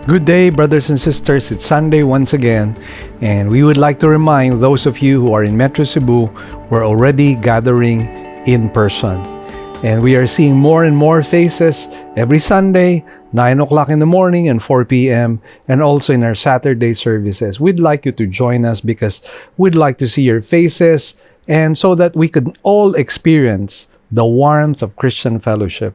Good day, brothers and sisters. It's Sunday once again, and we would like to remind those of you who are in Metro Cebu, we're already gathering in person. And we are seeing more and more faces every Sunday, 9 o'clock in the morning and 4 p.m., and also in our Saturday services. We'd like you to join us because we'd like to see your faces, and so that we could all experience the warmth of Christian fellowship.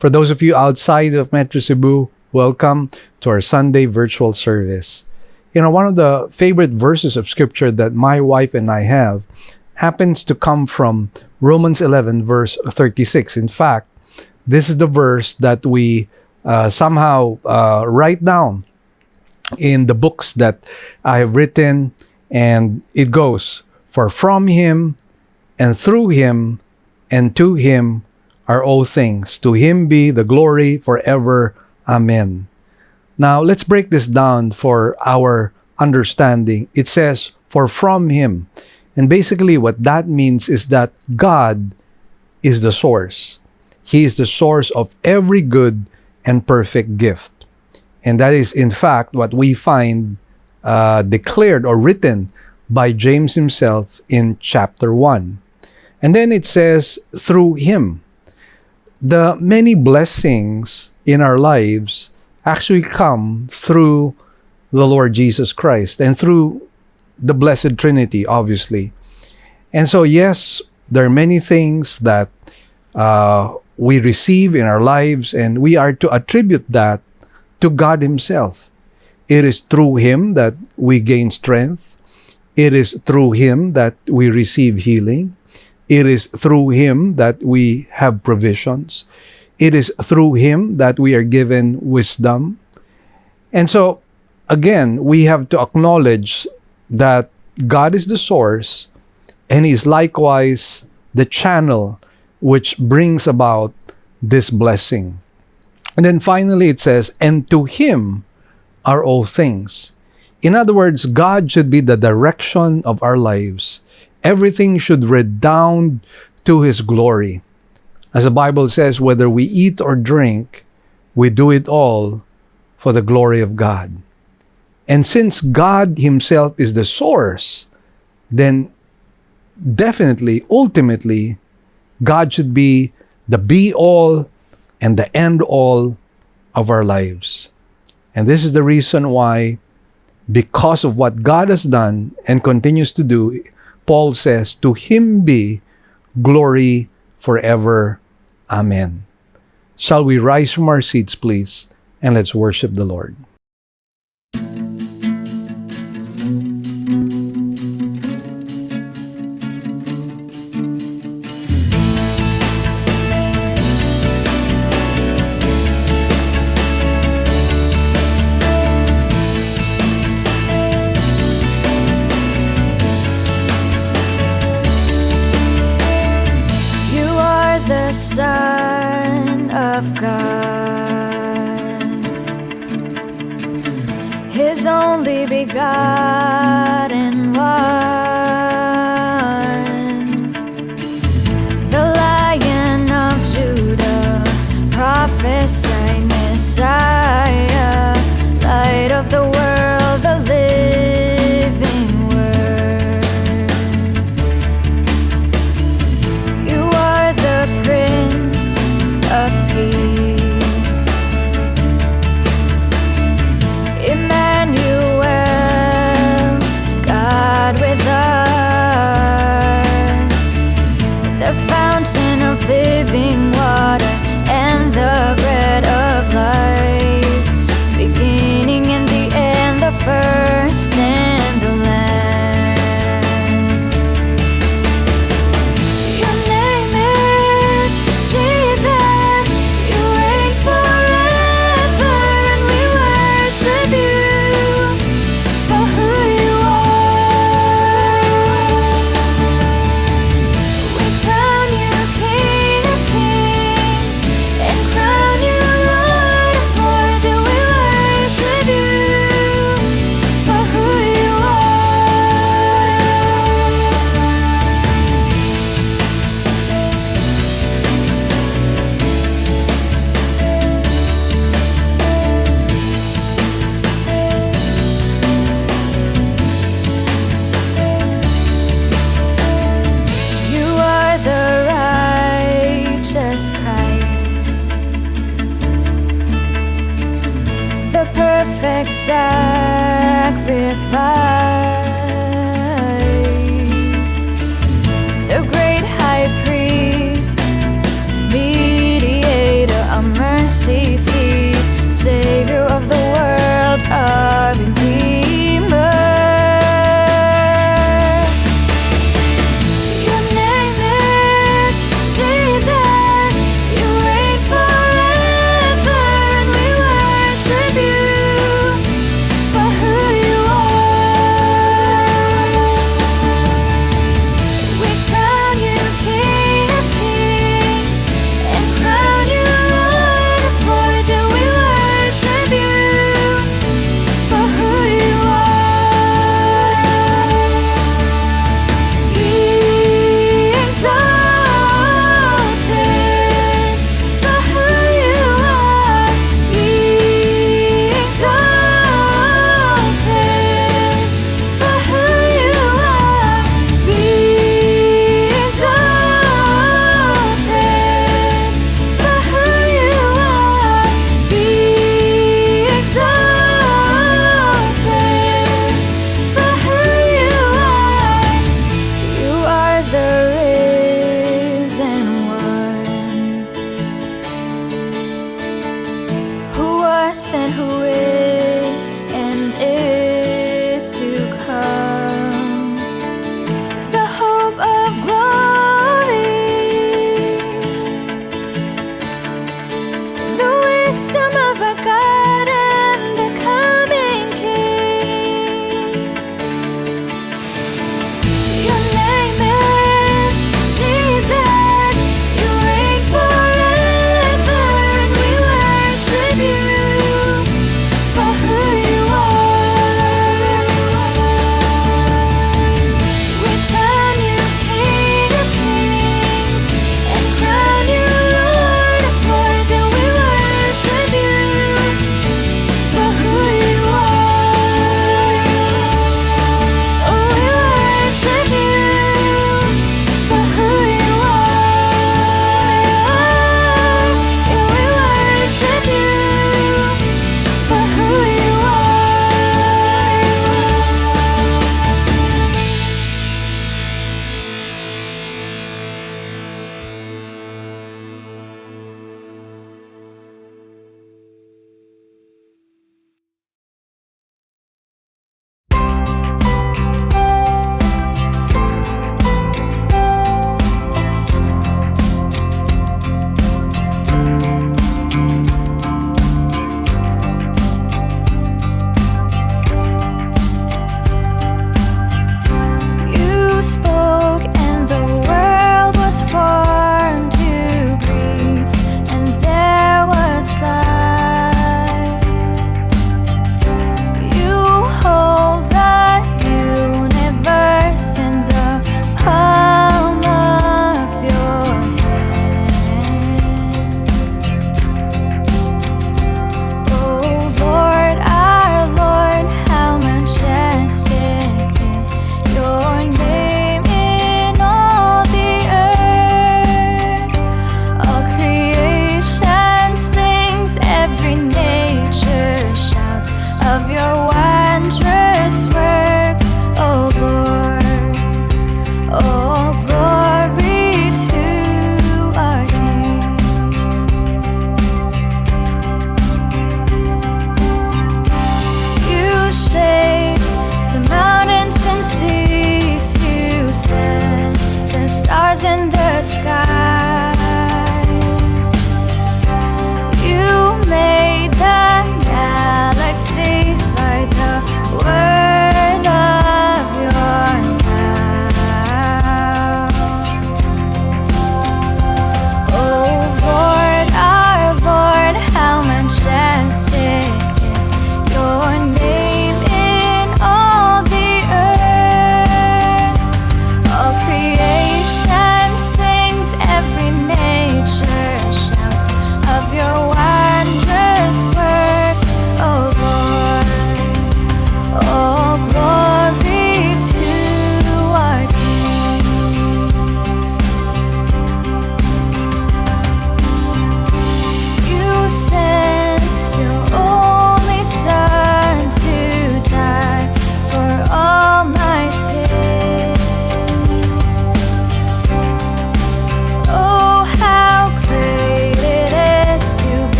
For those of you outside of Metro Cebu, welcome to our Sunday virtual service. You know, one of the favorite verses of Scripture that my wife and I have happens to come from Romans 11, verse 36. In fact, this is the verse that we somehow write down in the books that I have written, and it goes, "For from Him, and through Him, and to Him are all things. To Him be the glory forever. Amen." Now, let's break this down for our understanding. It says, "For from Him." And basically what that means is that God is the source. He is the source of every good and perfect gift. And that is, in fact, what we find declared or written by James himself in chapter 1. And then it says, "Through Him." The many blessings in our lives actually come through the Lord Jesus Christ and through the Blessed Trinity, obviously. And so, yes, there are many things that we receive in our lives, and we are to attribute that to God Himself. It is through Him that we gain strength. It is through Him that we receive healing. It is through Him that we have provisions. It is through Him that we are given wisdom. And so, again, we have to acknowledge that God is the source, and He is likewise the channel which brings about this blessing. And then finally it says, "And to Him are all things." In other words, God should be the direction of our lives. Everything should redound to His glory. As the Bible says, whether we eat or drink, we do it all for the glory of God. And since God Himself is the source, then definitely, ultimately, God should be the be-all and the end-all of our lives. And this is the reason why, because of what God has done and continues to do, Paul says, "To Him be glory forever. Amen." Shall we rise from our seats, please, and let's worship the Lord. Son of God, His only begotten One, the Lion of Judah, prophesied Messiah, light of the world, the living Word. You are the Prince of Peace, Emmanuel, God with us, the fountain of living water and the bread of life, beginning and the end, the first and the last. Your name is Jesus. You reign forever, and we worship you for who you are. We crown you King of Kings sacrifice. The great high priest, mediator, a mercy seat, Savior of the world, our Redeemer. Your name is Jesus. You reign forever, and we worship you for who you are.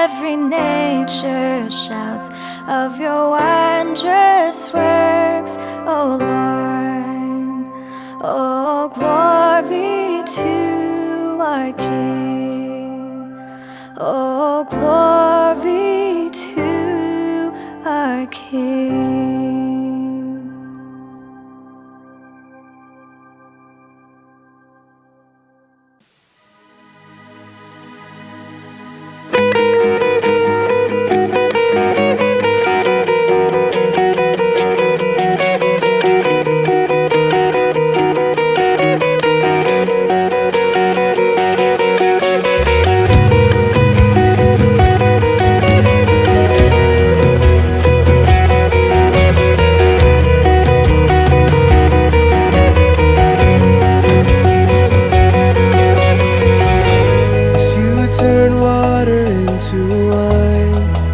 every nature shouts of your wondrous works, O Lord. Oh, glory to our King. Oh, glory to our King. Turn water into wine,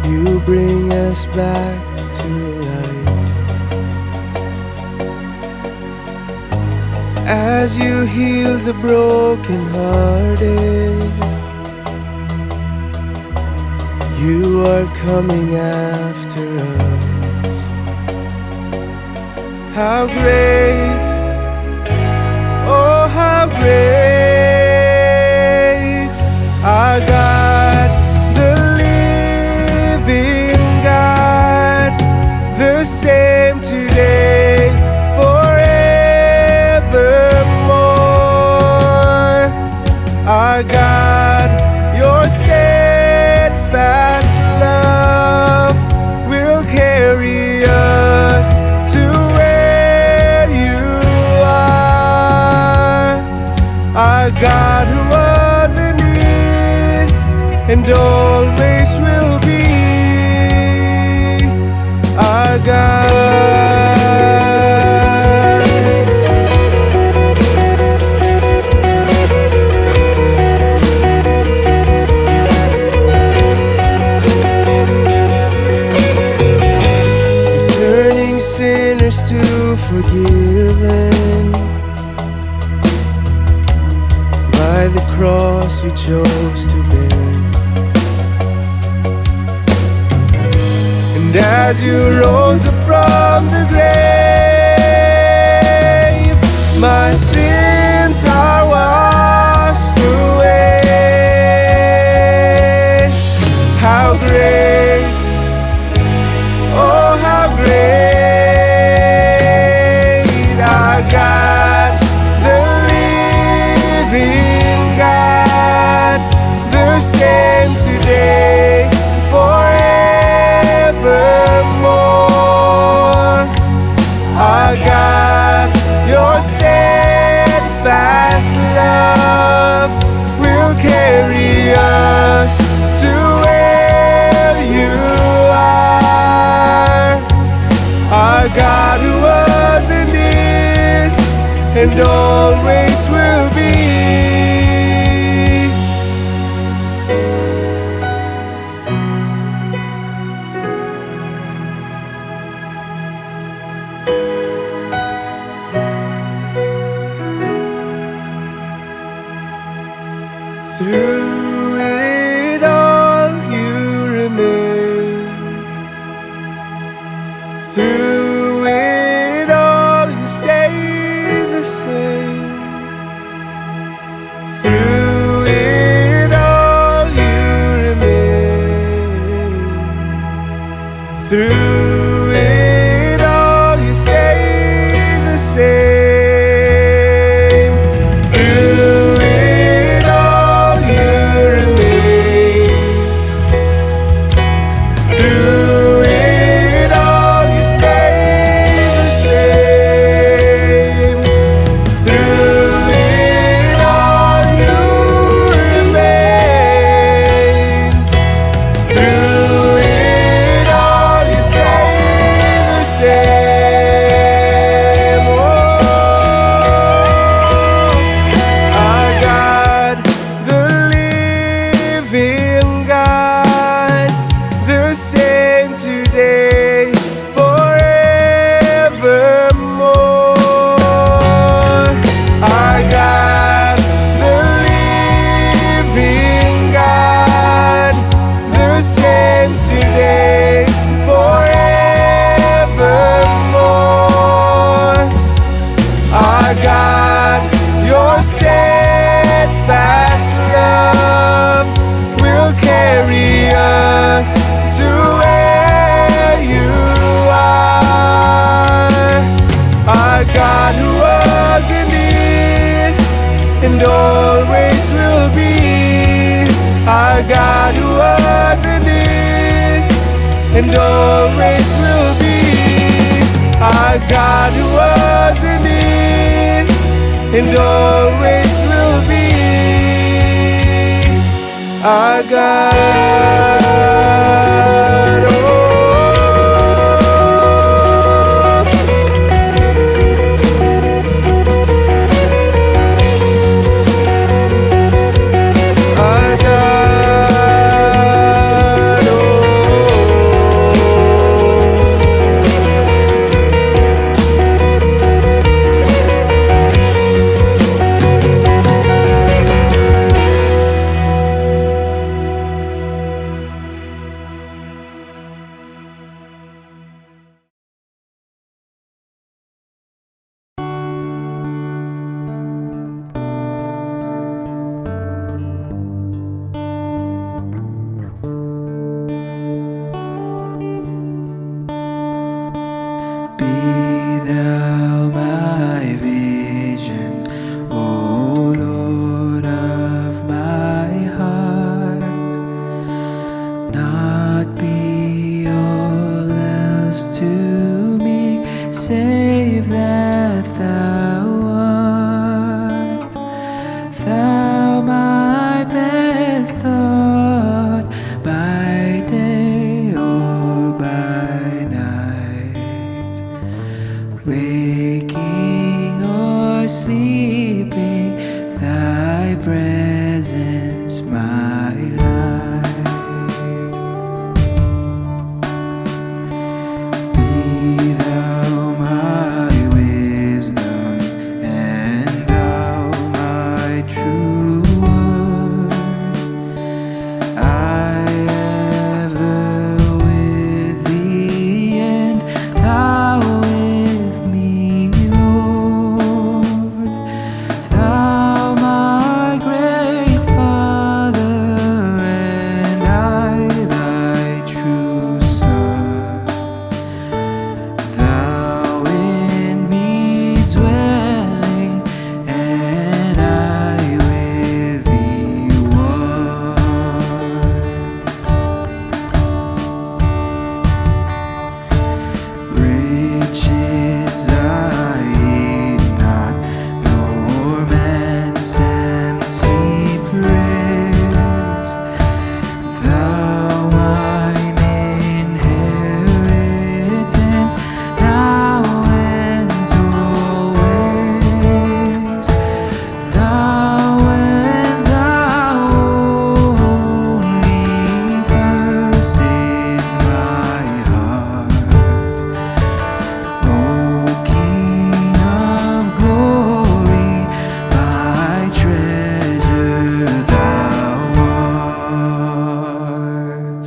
you bring us back to life. As you heal the brokenhearted, you are coming after us. How great, oh how great, our God, the living God, the same today, forevermore. Our God, your steadfast love will carry us to where you are. Our God who was and is and always will be, our God. Returning sinners to forgiven, by the cross you chose to bear. And as you rose up from the grave, my sins are washed away. How great, oh how great, our God, the living God, the same today, forevermore. Our God, your steadfast love will carry us to where you are. Our God who was and is and always will be. Through it all you remain. Through it all you stay the same. Through it all you remain. Through it all you stay the same. Through it all you remain. Through it all you stay the same. Through it all you remain. Through it all you stay will carry us to where you are. Our God who was and is and always will be. Our God who was and is and always will be. Our God who was and is and always will be. Our God, oh. Our God, oh. Be thou my vision, O Lord of my heart. Not be all else to me, save that thou art. Thou my best thought, by day or by night. Waking or sleeping, thy presence my light. Be thou my wisdom, and thou my true word. I ever with thee, and thou with me, Lord. Thou my great Father, and I thy true Son. Thou in me dwelling, and I with thee one. Riches I eat not, nor man's empty praise. Thou mine inheritance, now and always. Thou and thou only, first in my heart. O King of glory, my treasure thou art.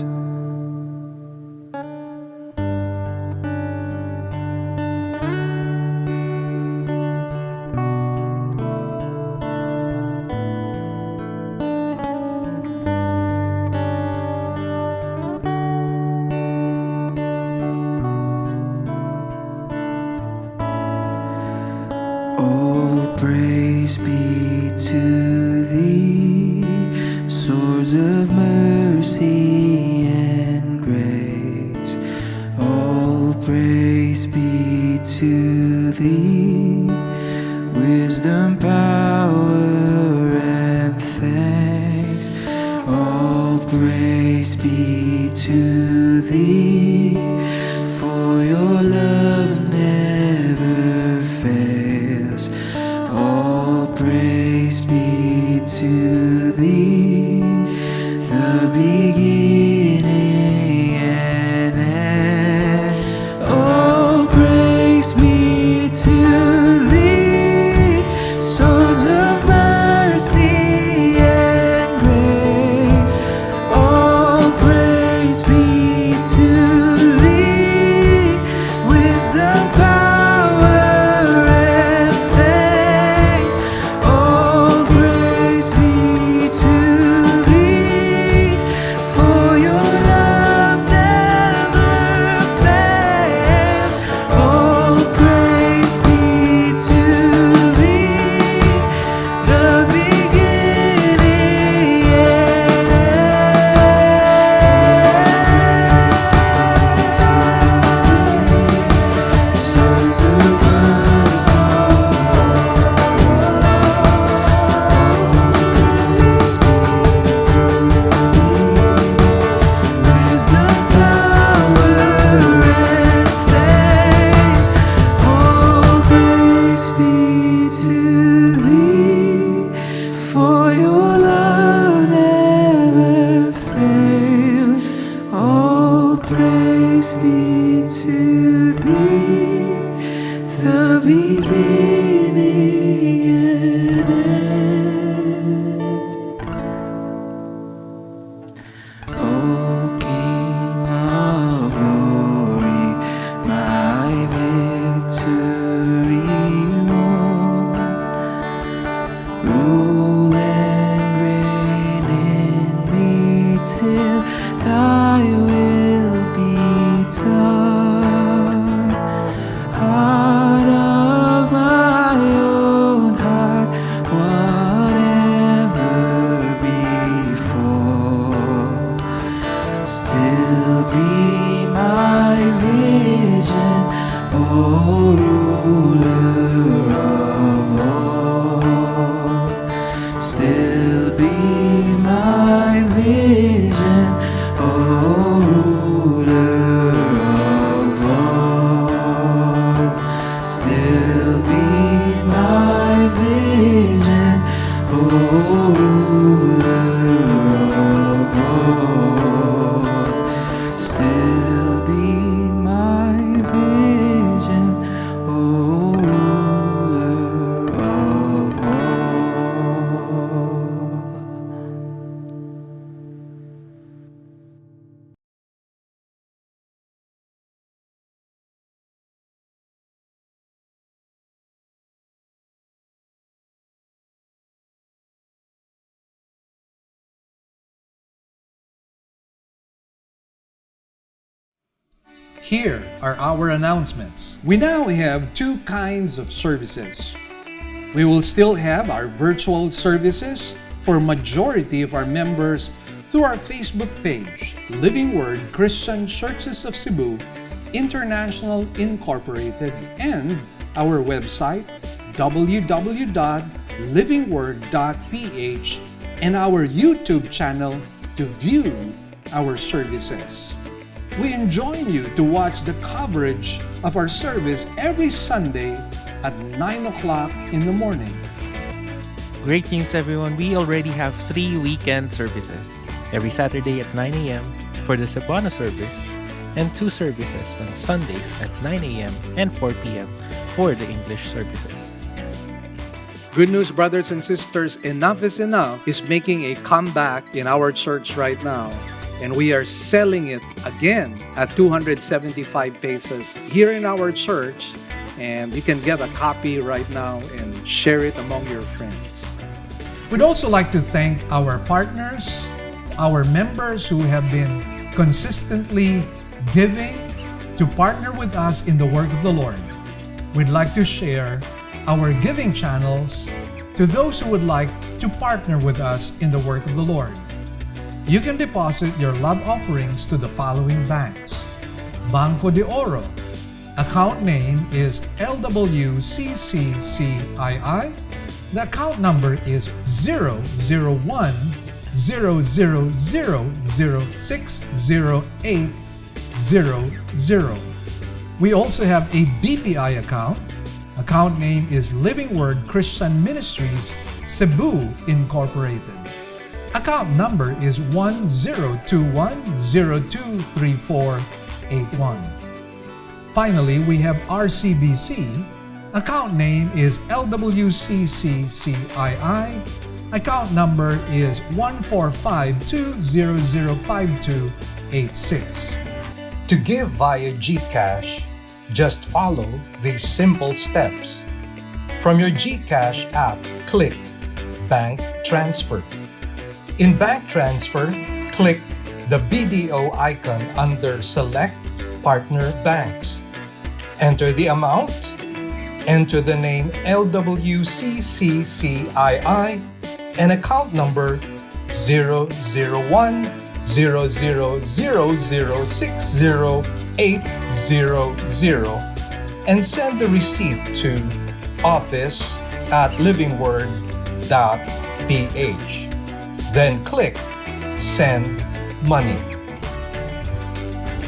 All praise be to thee, source of mercy and grace. All praise be to thee, wisdom, power, and thanks. All praise be to thee, for your love never fails. All praise be to thee, the beginning and end. All praise be to thee, source of mercy and grace. All praise be to thee, wisdom, power, and thanks. All praise be to thee, Oh, praise be to thee, the beginning and end. O King of glory, my victory won. Rule and reign in me till thy will be done. Out of my own heart, whatever before, still be my vision, O ruler of all. Still be my vision, O ruler of all. Still be my vision, O ruler of all. Still be my vision, O ruler of all. Here are our announcements. We now have two kinds of services. We will still have our virtual services for majority of our members through our Facebook page, Living Word Christian Churches of Cebu International Incorporated, and our website, www.livingword.ph, and our YouTube channel to view our services. We enjoin you to watch the coverage of our service every Sunday at 9 o'clock in the morning. Great news, everyone. We already have 3 weekend services. Every Saturday at 9 a.m. for the Cebuano service, and 2 services on Sundays at 9 a.m. and 4 p.m. for the English services. Good news, brothers and sisters, Enough is Enough is making a comeback in our church right now. And we are selling it again at 275 pesos here in our church. And you can get a copy right now and share it among your friends. We'd also like to thank our partners, our members who have been consistently giving to partner with us in the work of the Lord. We'd like to share our giving channels to those who would like to partner with us in the work of the Lord. You can deposit your love offerings to the following banks. Banco de Oro. Account name is LWCCCII. The account number is 001-000-60800. We also have a BPI account. Account name is Living Word Christian Ministries, Cebu Incorporated. Account number is 1021023481. Finally, we have RCBC. Account name is LWCCCII. Account number is 14520052886. To give via GCash, just follow these simple steps. From your GCash app, click Bank Transfer. In Bank Transfer, click the BDO icon under Select Partner Banks. Enter the amount, enter the name LWCCCII, and account number 001-000-60800, and send the receipt to office@livingword.ph. Then click Send Money.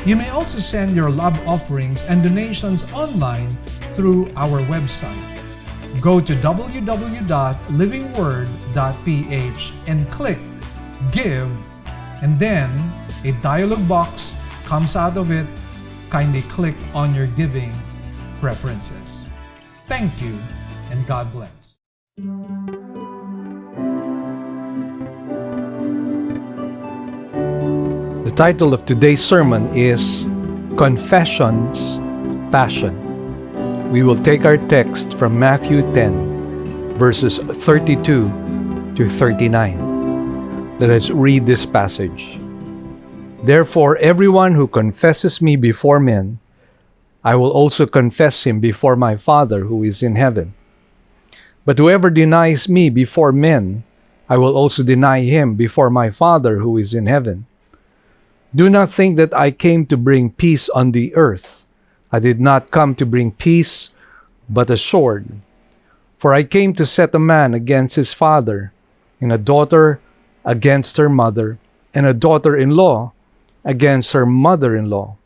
You may also send your love offerings and donations online through our website. Go to www.livingword.ph and click Give, and then A dialog box comes out of it. Kindly click on your giving preferences. Thank you, and God bless. The title of today's sermon is Confessions, Passion. We will take our text from Matthew 10, verses 32 to 39. Let us read this passage. Therefore, everyone who confesses me before men, I will also confess him before my Father who is in heaven. But whoever denies me before men, I will also deny him before my Father who is in heaven. Do not think that I came to bring peace on the earth. I did not come to bring peace, but a sword. For I came to set a man against his father, and a daughter against her mother, and a daughter-in-law against her mother-in-law.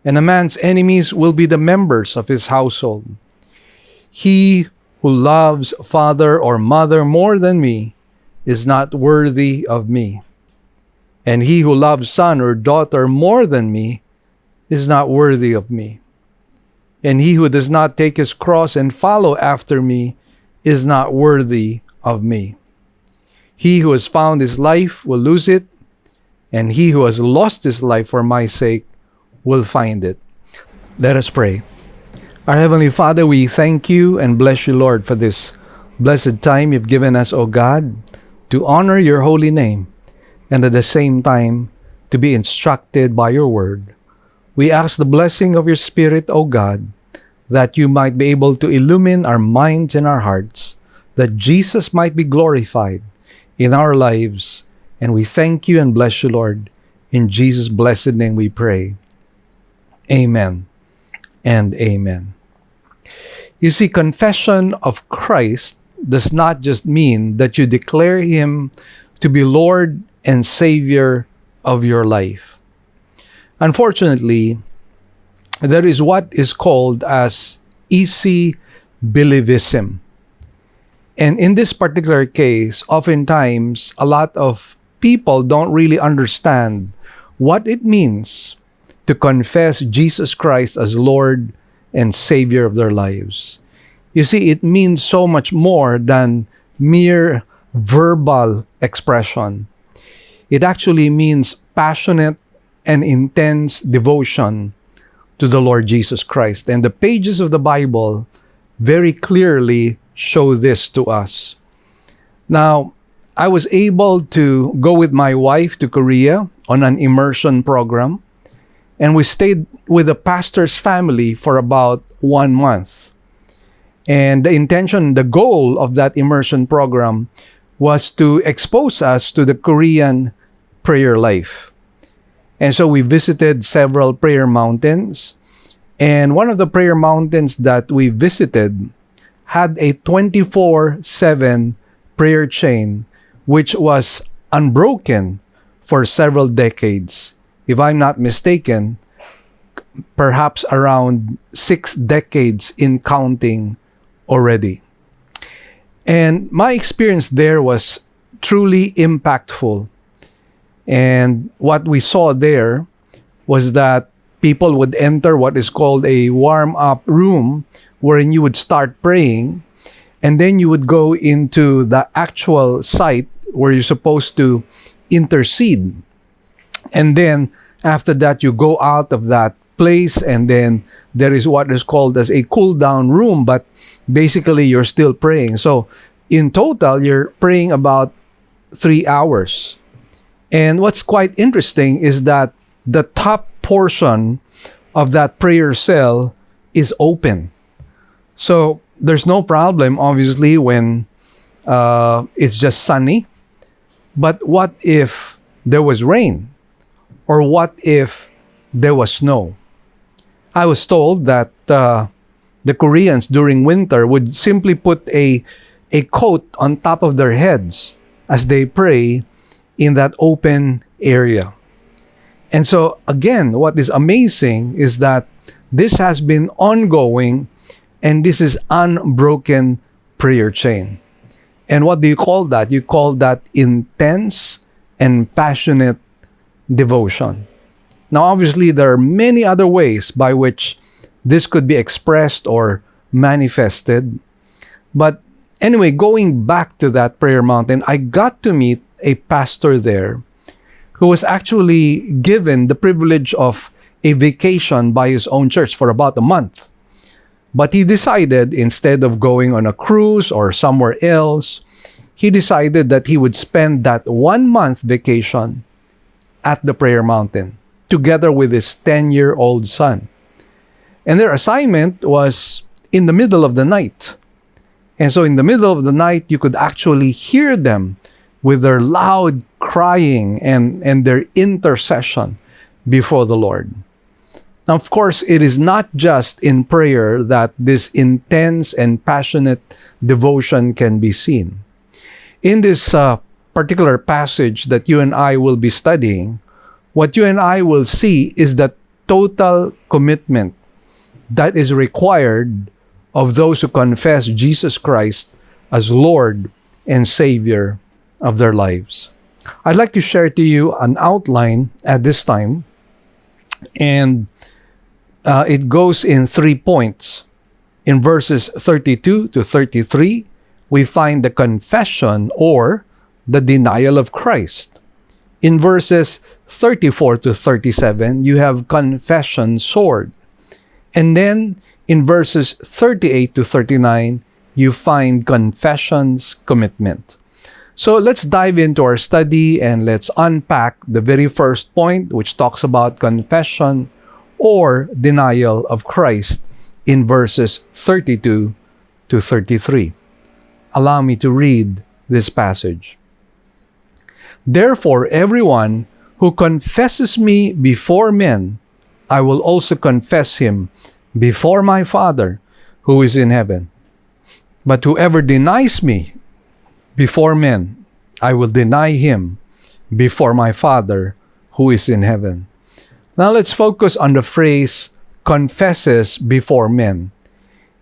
And a man's enemies will be the members of his household. He who loves father or mother more than me is not worthy of me. And he who loves son or daughter more than me is not worthy of me. And he who does not take his cross and follow after me is not worthy of me. He who has found his life will lose it, and he who has lost his life for my sake will find it. Let us pray. Our Heavenly Father, we thank you and bless you, Lord, for this blessed time you've given us, O God, to honor your holy name, and at the same time to be instructed by your word. We ask the blessing of your Spirit, O God, that you might be able to illumine our minds and our hearts, that Jesus might be glorified in our lives. And we thank you and bless you, Lord. In Jesus' blessed name we pray. Amen and amen. You see, confession of Christ does not just mean that you declare him to be Lord and Savior of your life. Unfortunately, there is what is called as easy believism. And in this particular case, oftentimes, a lot of people don't really understand what it means to confess Jesus Christ as Lord and Savior of their lives. You see, it means so much more than mere verbal expression. It actually means passionate and intense devotion to the Lord Jesus Christ. And the pages of the Bible very clearly show this to us. Now, I was able to go with my wife to Korea on an immersion program, and we stayed with the pastor's family for about 1 month. And the intention, the goal of that immersion program was to expose us to the Korean prayer life. And so we visited several prayer mountains. And one of the prayer mountains that we visited had a 24/7 prayer chain, which was unbroken for several decades. If I'm not mistaken, perhaps around 6 decades in counting already. And my experience there was truly impactful. And what we saw there was that people would enter what is called a warm-up room, wherein you would start praying, and then you would go into the actual site where you're supposed to intercede. And then after that, you go out of that place, and then there is what is called as a cool-down room, but basically you're still praying. So in total, you're praying about 3 hours. And what's quite interesting is that the top portion of that prayer cell is open. So there's no problem, obviously, when it's just sunny. But what if there was rain? Or what if there was snow? I was told that the Koreans during winter would simply put a coat on top of their heads as they pray in that open area. And so again, what is amazing is that this has been ongoing, and this is unbroken prayer chain. And what do you call that? You call that intense and passionate devotion. Now, obviously, there are many other ways by which this could be expressed or manifested. But anyway, going back to that prayer mountain, I got to meet a pastor there who was actually given the privilege of a vacation by his own church for about a month. But he decided, instead of going on a cruise or somewhere else, he decided that he would spend that 1 month vacation at the prayer mountain together with his 10-year-old son. And their assignment was in the middle of the night. And so in the middle of the night, you could actually hear them with their loud crying and their intercession before the Lord. Now, of course, it is not just in prayer that this intense and passionate devotion can be seen. In this particular passage that you and I will be studying, what you and I will see is the total commitment that is required of those who confess Jesus Christ as Lord and Savior of their lives. I'd like to share to you an outline at this time, and it goes in 3 points. In verses 32 to 33, we find the confession or the denial of Christ. In verses 34 to 37, you have confession sword. And then in verses 38 to 39, you find confession's commitment. So let's dive into our study and let's unpack the very first point, which talks about confession or denial of Christ in verses 32 to 33. Allow me to read this passage. Therefore, everyone who confesses me before men, I will also confess him before my Father who is in heaven. But whoever denies me before men, I will deny him before my Father who is in heaven. Now let's focus on the phrase confesses before men.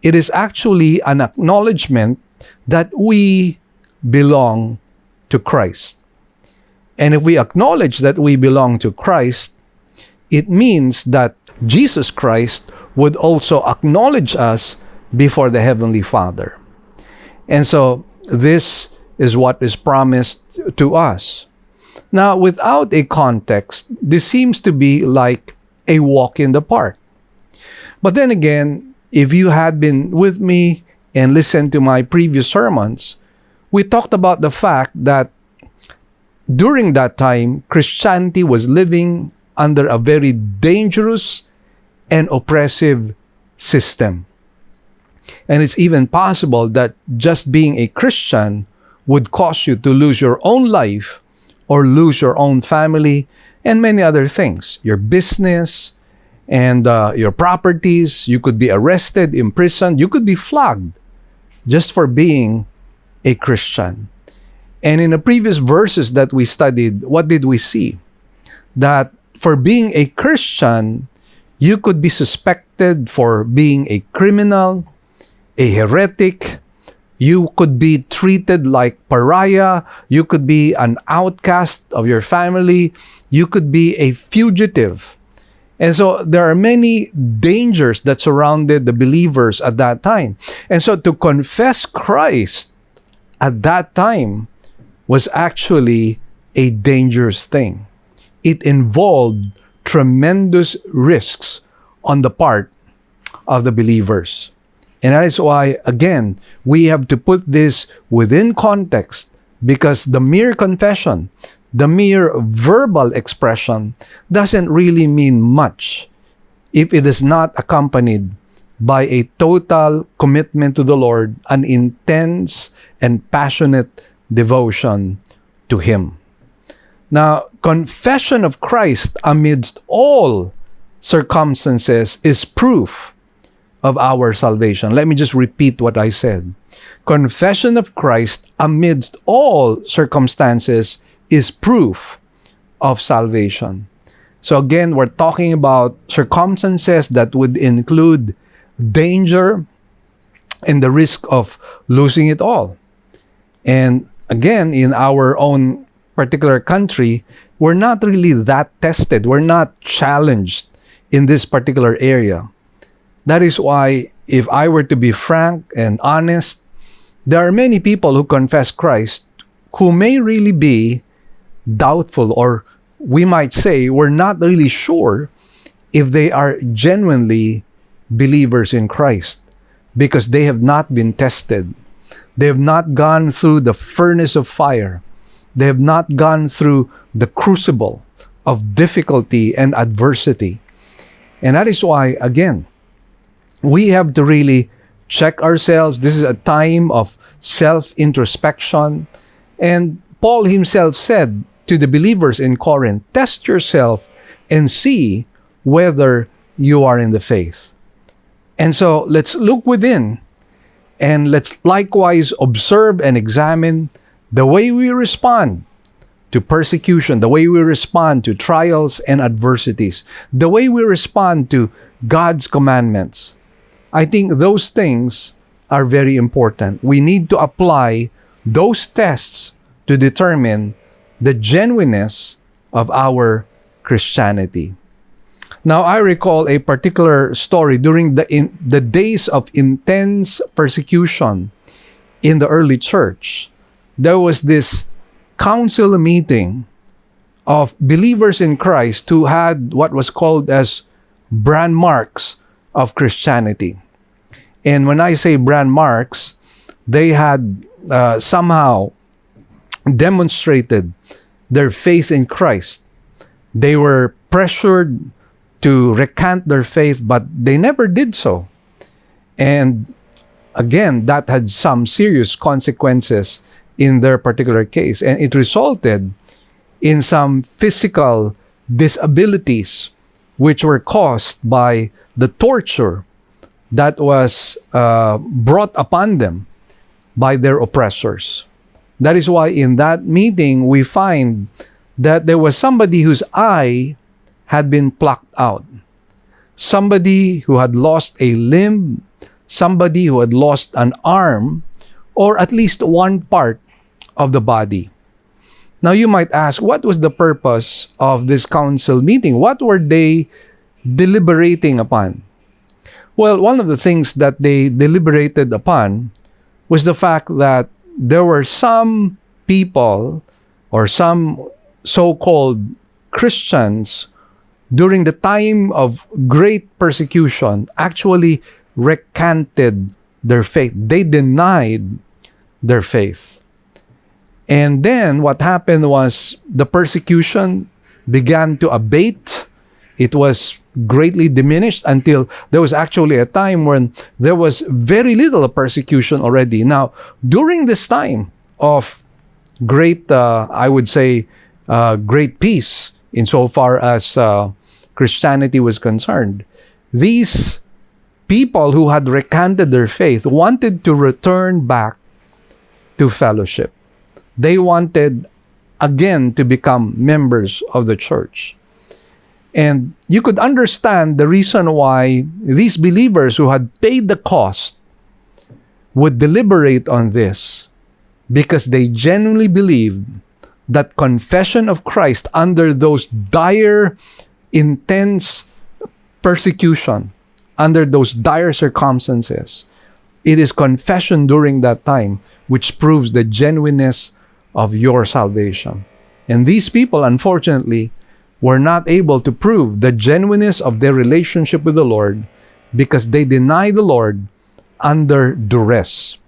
It is actually an acknowledgement that we belong to Christ. And if we acknowledge that we belong to Christ, it means that Jesus Christ would also acknowledge us before the Heavenly Father. And so this is what is promised to us. Now, without a context, this seems to be like a walk in the park. But then again, if you had been with me and listened to my previous sermons, we talked about the fact that during that time, Christianity was living under a very dangerous and oppressive system. And it's even possible that just being a Christian would cause you to lose your own life or lose your own family and many other things. Your business and your properties. You could be arrested, imprisoned. You could be flogged just for being a Christian. And in the previous verses that we studied, what did we see? That for being a Christian, you could be suspected for being a criminal, a heretic. You could be treated like pariah. You could be an outcast of your family. You could be a fugitive. And so there are many dangers that surrounded the believers at that time. And so to confess Christ at that time was actually a dangerous thing. It involved tremendous risks on the part of the believers. And that is why, again, we have to put this within context, because the mere confession, the mere verbal expression doesn't really mean much if it is not accompanied by a total commitment to the Lord, an intense and passionate devotion to Him. Now, confession of Christ amidst all circumstances is proof of our salvation. Let me just repeat what I said. Confession of Christ amidst all circumstances is proof of salvation. So again, we're talking about circumstances that would include danger and the risk of losing it all. And again, in our own particular country, we're not really that tested. We're not challenged in this particular area. That is why, if I were to be frank and honest, there are many people who confess Christ who may really be doubtful, or we might say we're not really sure if they are genuinely believers in Christ, because they have not been tested. They have not gone through the furnace of fire. They have not gone through the crucible of difficulty and adversity. And that is why, again, we have to really check ourselves. This is a time of self-introspection. And Paul himself said to the believers in Corinth, test yourself and see whether you are in the faith. And so let's look within, and let's likewise observe and examine the way we respond to persecution, the way we respond to trials and adversities, the way we respond to God's commandments. I think those things are very important. We need to apply those tests to determine the genuineness of our Christianity. Now, I recall a particular story during the days of intense persecution in the early church. There was this council meeting of believers in Christ who had what was called as brand marks of Christianity. And when I say brand marks, they had somehow demonstrated their faith in Christ. They were pressured to recant their faith, but they never did so. And again, that had some serious consequences in their particular case. And it resulted in some physical disabilities which were caused by the torture that was brought upon them by their oppressors. That is why in that meeting, we find that there was somebody whose eye had been plucked out, somebody who had lost a limb, somebody who had lost an arm, or at least one part of the body. Now you might ask, what was the purpose of this council meeting? What were they deliberating upon? Well, one of the things that they deliberated upon was the fact that there were some people, or some so-called Christians, during the time of great persecution, actually recanted their faith. They denied their faith. And then what happened was the persecution began to abate. It was greatly diminished until there was actually a time when there was very little persecution already. Now, during this time of great, I would say, great peace insofar as Christianity was concerned, these people who had recanted their faith wanted to return back to fellowship. They wanted again to become members of the church. And you could understand the reason why these believers who had paid the cost would deliberate on this, because they genuinely believed that confession of Christ under those dire, intense persecution, under those dire circumstances, it is confession during that time which proves the genuineness of your salvation. And these people, unfortunately, were not able to prove the genuineness of their relationship with the Lord because they denied the Lord under duress.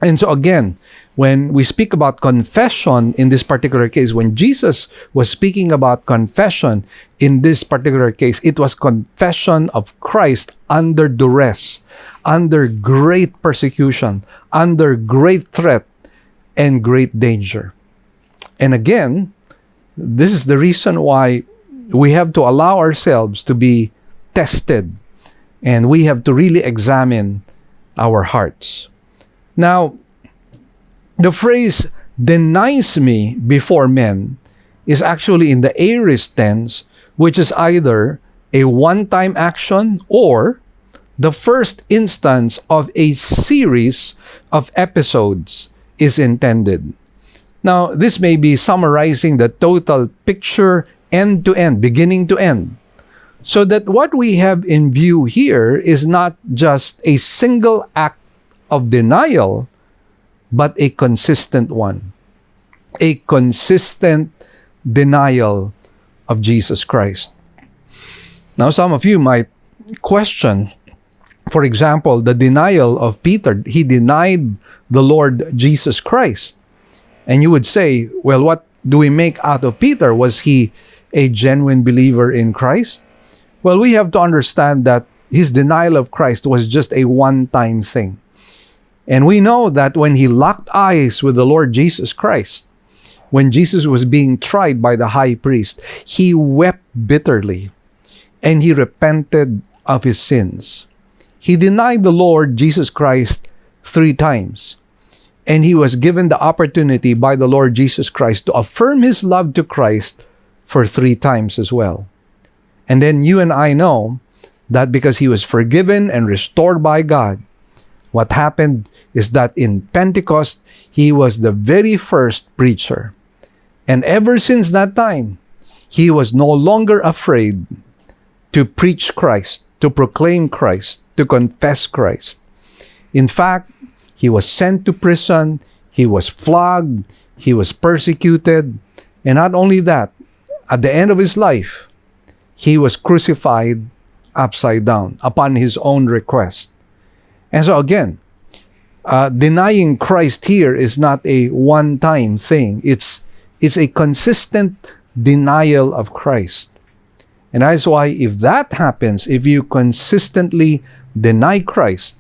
And so again, when we speak about confession in this particular case, when Jesus was speaking about confession in this particular case, it was confession of Christ under duress, under great persecution, under great threat, and great danger. And again, this is the reason why we have to allow ourselves to be tested, and we have to really examine our hearts. Now, the phrase denies me before men is actually in the aorist tense, which is either a one-time action or the first instance of a series of episodes is intended. Now, this may be summarizing the total picture end to end, beginning to end. So that what we have in view here is not just a single act of denial, but a consistent one. A consistent denial of Jesus Christ. Now, some of you might question, for example, the denial of Peter. He denied the Lord Jesus Christ. And you would say, well, what do we make out of Peter? Was he a genuine believer in Christ? Well, we have to understand that his denial of Christ was just a one-time thing. And we know that when he locked eyes with the Lord Jesus Christ, when Jesus was being tried by the high priest, he wept bitterly and he repented of his sins. He denied the Lord Jesus Christ 3 times. And he was given the opportunity by the Lord Jesus Christ to affirm his love to Christ for 3 times as well. And then you and I know that because he was forgiven and restored by God, what happened is that in Pentecost, he was the very first preacher. And ever since that time, he was no longer afraid to preach Christ, to proclaim Christ, to confess Christ. In fact, he was sent to prison, he was flogged, he was persecuted, and not only that, at the end of his life, he was crucified upside down upon his own request. And so again, denying Christ here is not a one-time thing. It's a consistent denial of Christ. And that's why if that happens, if you consistently deny Christ,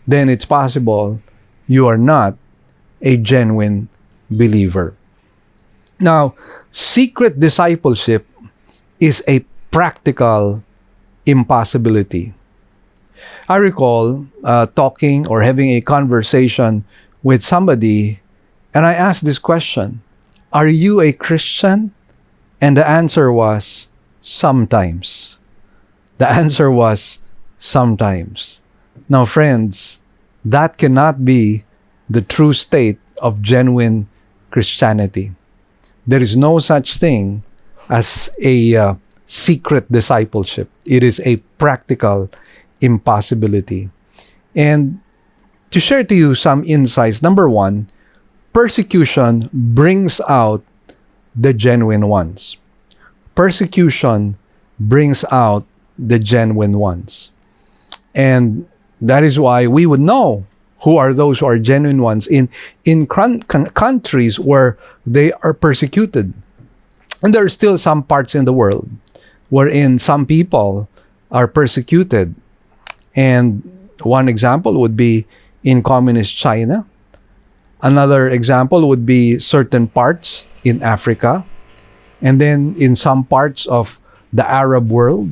then it's possible you are not a genuine believer. Now, secret discipleship is a practical impossibility. I recall talking or having a conversation with somebody, and I asked this question, "Are you a Christian?" And the answer was, sometimes. The answer was, sometimes. Now, friends, that cannot be the true state of genuine Christianity. There is no such thing as a secret discipleship. It is a practical impossibility. And to share to you some insights, number 1, persecution brings out the genuine ones. Persecution brings out the genuine ones. And that is why we would know who are those who are genuine ones in countries where they are persecuted. And there are still some parts in the world wherein some people are persecuted. And one example would be in communist China. Another example would be certain parts in Africa. And then in some parts of the Arab world.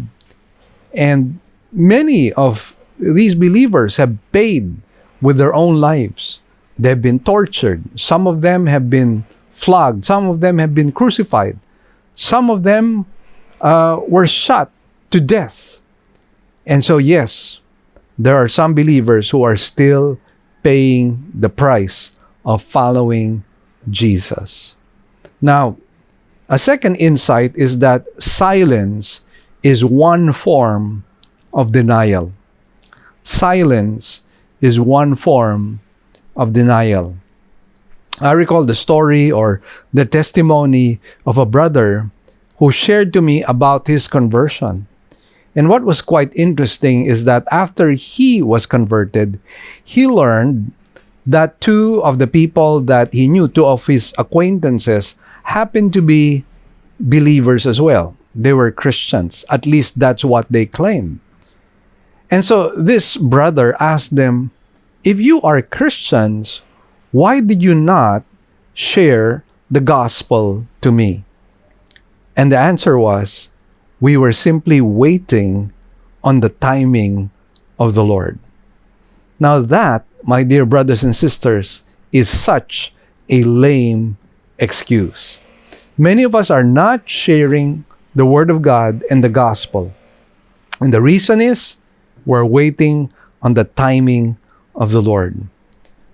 And many of these believers have paid with their own lives. They've been tortured. Some of them have been flogged. Some of them have been crucified. Some of them were shot to death. And so, yes, there are some believers who are still paying the price of following Jesus. Now, a second insight is that silence is one form of denial. Silence is one form of denial. I recall the story or the testimony of a brother who shared to me about his conversion. And what was quite interesting is that after he was converted, he learned that 2 of the people that he knew, 2 of his acquaintances, happened to be believers as well. They were Christians. At least that's what they claimed. And so this brother asked them, if you are Christians, why did you not share the gospel to me? And the answer was, we were simply waiting on the timing of the Lord. Now that, my dear brothers and sisters, is such a lame excuse. Many of us are not sharing the Word of God and the gospel. And the reason is, we're waiting on the timing of the Lord.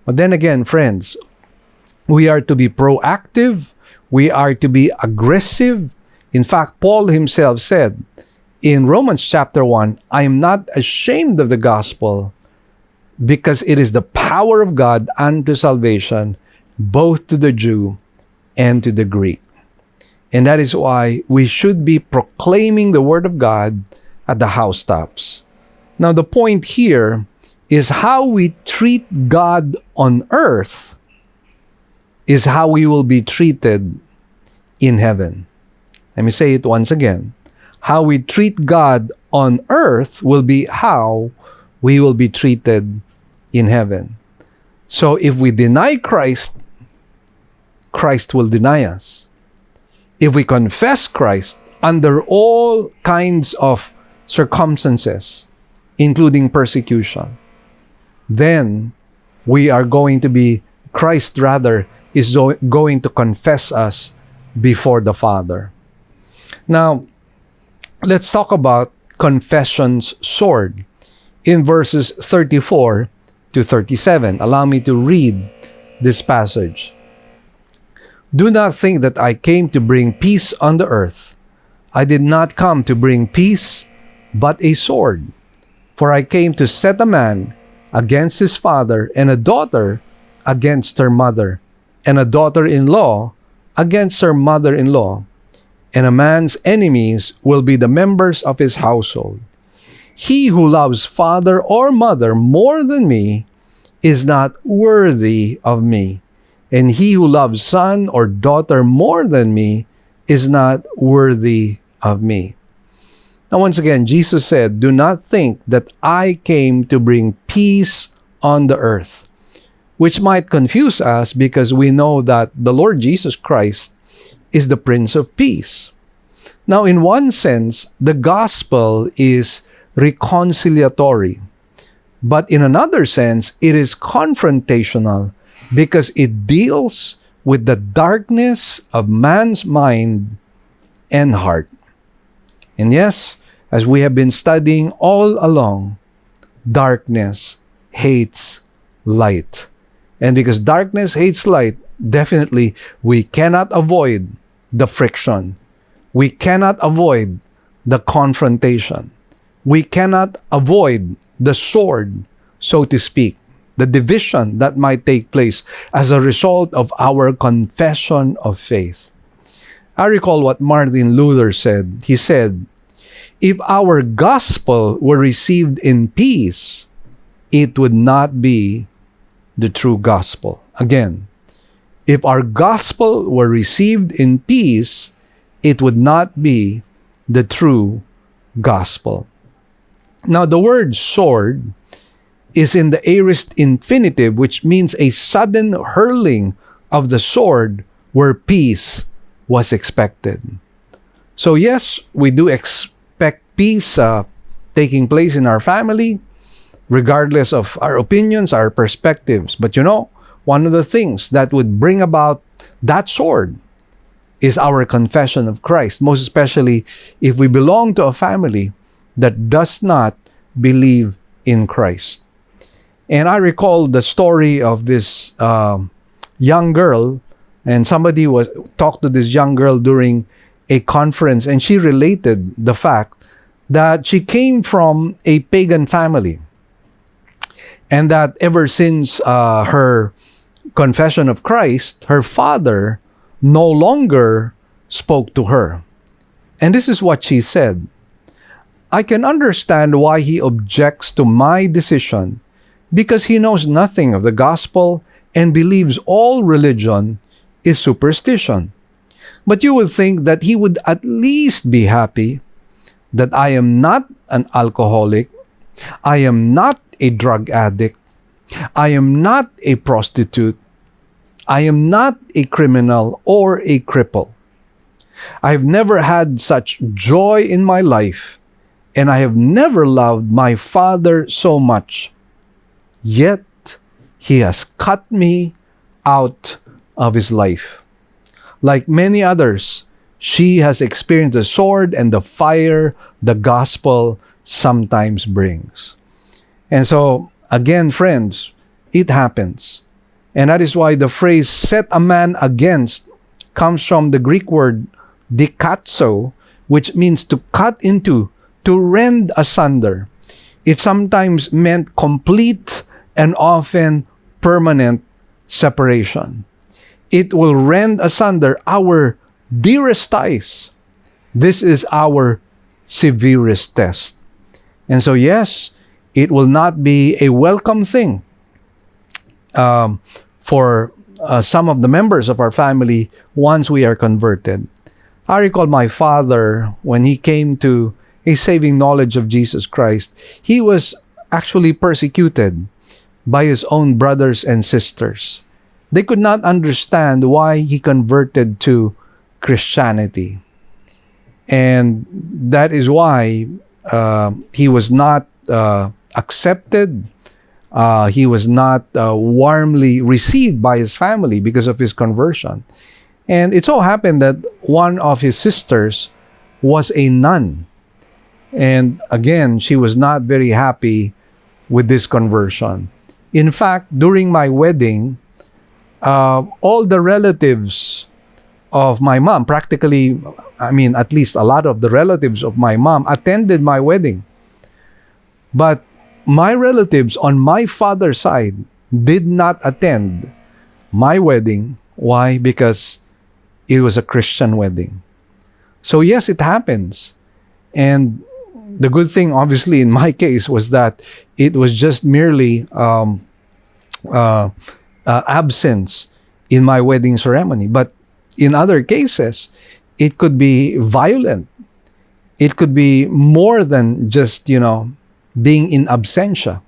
But then again, friends, We are to be proactive. We are to be aggressive. In fact, Paul himself said in Romans chapter 1, I am not ashamed of the gospel because it is the power of God unto salvation, both to the Jew and to the Greek. And that is why we should be proclaiming the word of God at the housetops. Now, the point here is how we treat God on earth is how we will be treated in heaven. Let me say it once again. How we treat God on earth will be how we will be treated in heaven. So if we deny Christ, Christ will deny us. If we confess Christ under all kinds of circumstances, including persecution, then we are going to be, Christ rather, is going to confess us before the Father. Now, let's talk about confession's sword in verses 34 to 37. Allow me to read this passage. Do not think that I came to bring peace on the earth. I did not come to bring peace, but a sword. For I came to set a man against his father, and a daughter against her mother, and a daughter-in-law against her mother-in-law. And a man's enemies will be the members of his household. He who loves father or mother more than me is not worthy of me. And he who loves son or daughter more than me is not worthy of me. Now, once again, Jesus said, do not think that I came to bring peace on the earth, which might confuse us because we know that the Lord Jesus Christ is the Prince of Peace. Now, in one sense, the gospel is reconciliatory, but in another sense, it is confrontational because it deals with the darkness of man's mind and heart. And yes, as we have been studying all along, darkness hates light. And because darkness hates light, definitely we cannot avoid the friction. We cannot avoid the confrontation. We cannot avoid the sword, so to speak, the division that might take place as a result of our confession of faith. I recall what Martin Luther said. He said, if our gospel were received in peace, it would not be the true gospel. Again, if our gospel were received in peace, it would not be the true gospel. Now, the word sword is in the aorist infinitive, which means a sudden hurling of the sword where peace was expected. So yes, we do expect peace taking place in our family, regardless of our opinions, our perspectives. But you know, one of the things that would bring about that sword is our confession of Christ, most especially if we belong to a family that does not believe in Christ. And I recall the story of this young girl, and somebody talked to this young girl during a conference, and she related the fact that she came from a pagan family, and that ever since her confession of Christ, her father no longer spoke to her. And this is what she said: I can understand why he objects to my decision, because he knows nothing of the gospel and believes all religion is superstition. But you would think that he would at least be happy that I am not an alcoholic, I am not a drug addict, I am not a prostitute, I am not a criminal or a cripple. I've never had such joy in my life, and I have never loved my father so much. Yet, he has cut me out of his life. Like many others, she has experienced the sword and the fire the gospel sometimes brings. And so, again, friends, it happens. And that is why the phrase set a man against comes from the Greek word dikatso, which means to cut into, to rend asunder. It sometimes meant complete and often permanent separation. It will rend asunder our dearest ties. This is our severest test. And so, yes, it will not be a welcome thing for some of the members of our family once we are converted. I recall my father, when he came to a saving knowledge of Jesus Christ, he was actually persecuted by his own brothers and sisters. They could not understand why he converted to Christianity. And that is why he was not accepted. He was not warmly received by his family because of his conversion. And it so happened that one of his sisters was a nun. And again, she was not very happy with this conversion. In fact, during my wedding, all the relatives of my mom, practically, at least a lot of the relatives of my mom attended my wedding. But my relatives on my father's side did not attend my wedding. Why? Because it was a Christian wedding. So yes, it happens. And the good thing, obviously, in my case was that it was just merely absence in my wedding ceremony. But in other cases, it could be violent. It could be more than just, being in absentia.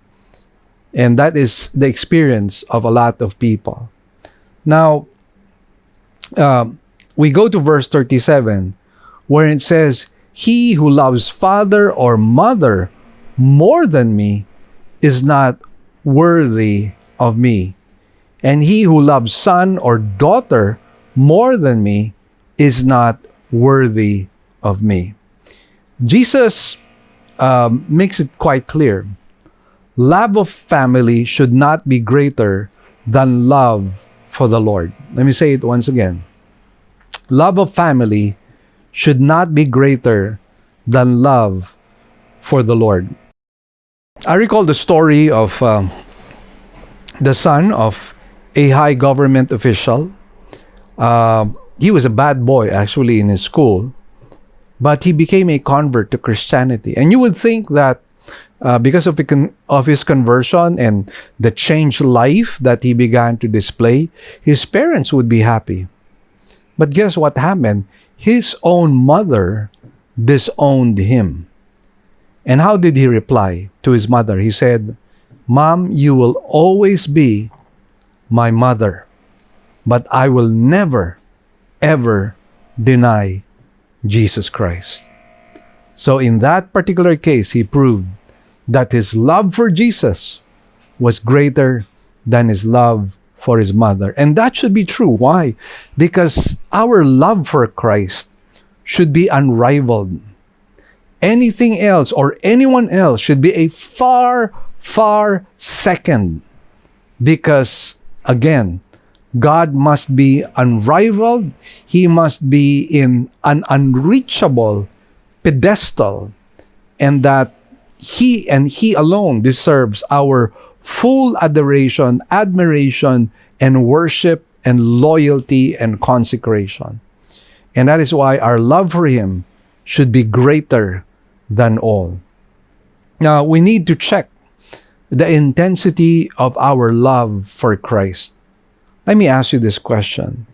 And that is the experience of a lot of people. Now, we go to verse 37, where it says, "He who loves father or mother more than me is not worthy of me. And he who loves son or daughter more than me is not worthy of me." Jesus makes it quite clear. Love of family should not be greater than love for the Lord. Let me say it once again. Love of family should not be greater than love for the Lord. I recall the story of the son of a high government official. He was a bad boy, actually, in his school, but he became a convert to Christianity. And you would think that because of his conversion and the changed life that he began to display, his parents would be happy. But guess what happened? His own mother disowned him. And how did he reply to his mother? He said, "Mom, you will always be my mother, but I will never, ever deny Jesus Christ." So in that particular case, he proved that his love for Jesus was greater than his love for his mother. And that should be true. Why? Because our love for Christ should be unrivaled. Anything else or anyone else should be a far, far second. Because, again, God must be unrivaled. He must be in an unreachable pedestal. And that He and He alone deserves our full adoration, admiration, and worship, and loyalty, and consecration. And that is why our love for Him should be greater than all. Now, we need to check the intensity of our love for Christ. Let me ask you this question.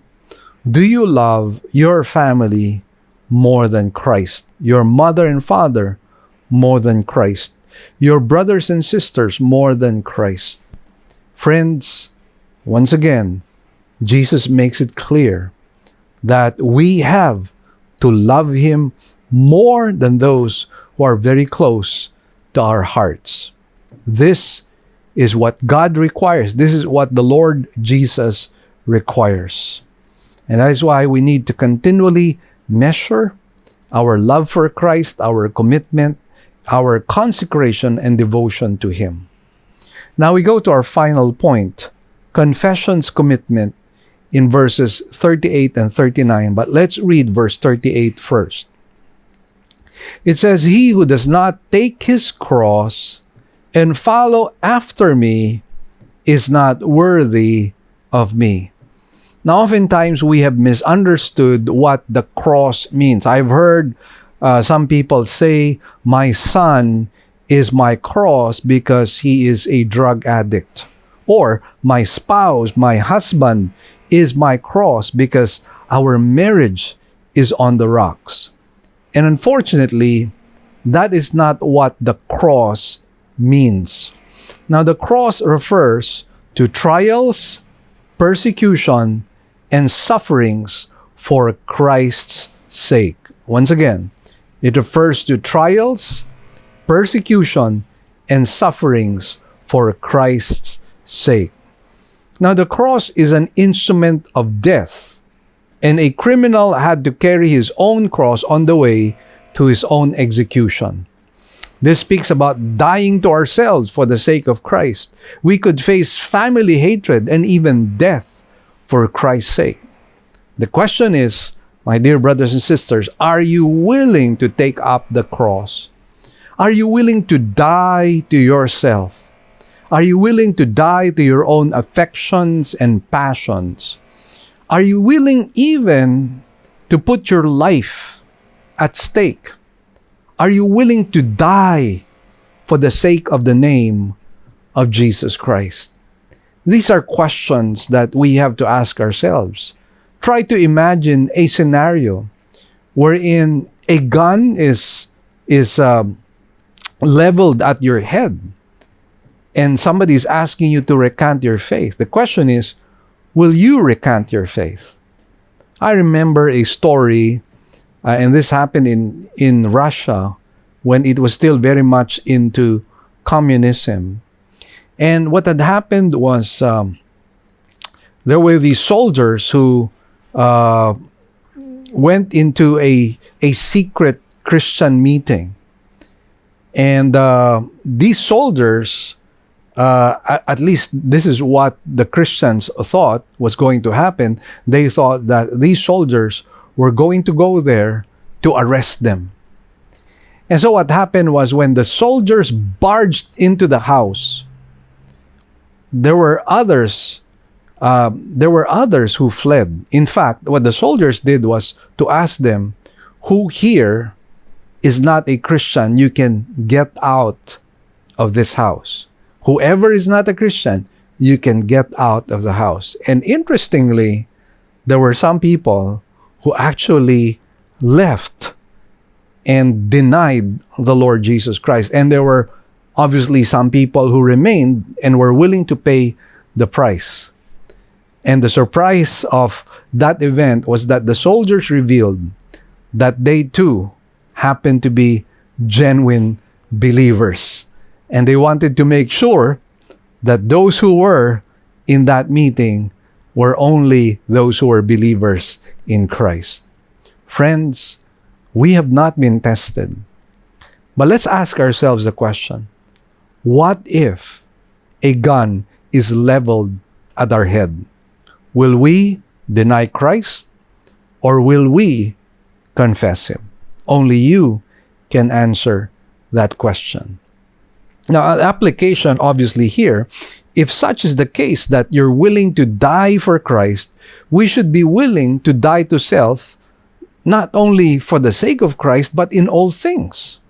Do you love your family more than Christ? Your mother and father more than Christ? Your brothers and sisters more than Christ? Friends, once again, Jesus makes it clear that we have to love Him more than those who are very close to our hearts. This is what God requires. This is what the Lord Jesus requires. And that is why we need to continually measure our love for Christ, our commitment, our consecration and devotion to Him. Now we go to our final point confession's commitment in verses 38 and 39. But let's read verse 38 first. It says, "He who does not take his cross and follow after me is not worthy of me." Now, oftentimes we have misunderstood what the cross means. I've heard some people say, "My son is my cross because he is a drug addict." Or, "My spouse, my husband is my cross because our marriage is on the rocks." And unfortunately, that is not what the cross means. Now, the cross refers to trials, persecution, and sufferings for Christ's sake. Once again, it refers to trials, persecution, and sufferings for Christ's sake. Now, the cross is an instrument of death, and a criminal had to carry his own cross on the way to his own execution. This speaks about dying to ourselves for the sake of Christ. We could face family hatred and even death for Christ's sake. The question is, my dear brothers and sisters, are you willing to take up the cross? Are you willing to die to yourself? Are you willing to die to your own affections and passions? Are you willing even to put your life at stake? Are you willing to die for the sake of the name of Jesus Christ? These are questions that we have to ask ourselves. Try to imagine a scenario wherein a gun is leveled at your head and somebody is asking you to recant your faith. The question is, will you recant your faith? I remember a story, and this happened in Russia when it was still very much into communism. And what had happened was there were these soldiers who went into a secret Christian meeting. And these soldiers, at least this is what the Christians thought was going to happen. They thought that these soldiers were going to go there to arrest them. And so what happened was when the soldiers barged into the house, there were others who fled. In fact, what the soldiers did was to ask them, "Who here is not a Christian? You can get out of this house. Whoever is not a Christian, you can get out of the house." And interestingly, there were some people who actually left and denied the Lord Jesus Christ. And there were obviously some people who remained and were willing to pay the price. And the surprise of that event was that the soldiers revealed that they too happened to be genuine believers. And they wanted to make sure that those who were in that meeting were only those who were believers in Christ. Friends, we have not been tested. But let's ask ourselves the question, what if a gun is leveled at our head? Will we deny Christ or will we confess Him? Only you can answer that question. Now, an application obviously here, if such is the case that you're willing to die for Christ, we should be willing to die to self, not only for the sake of Christ, but in all things.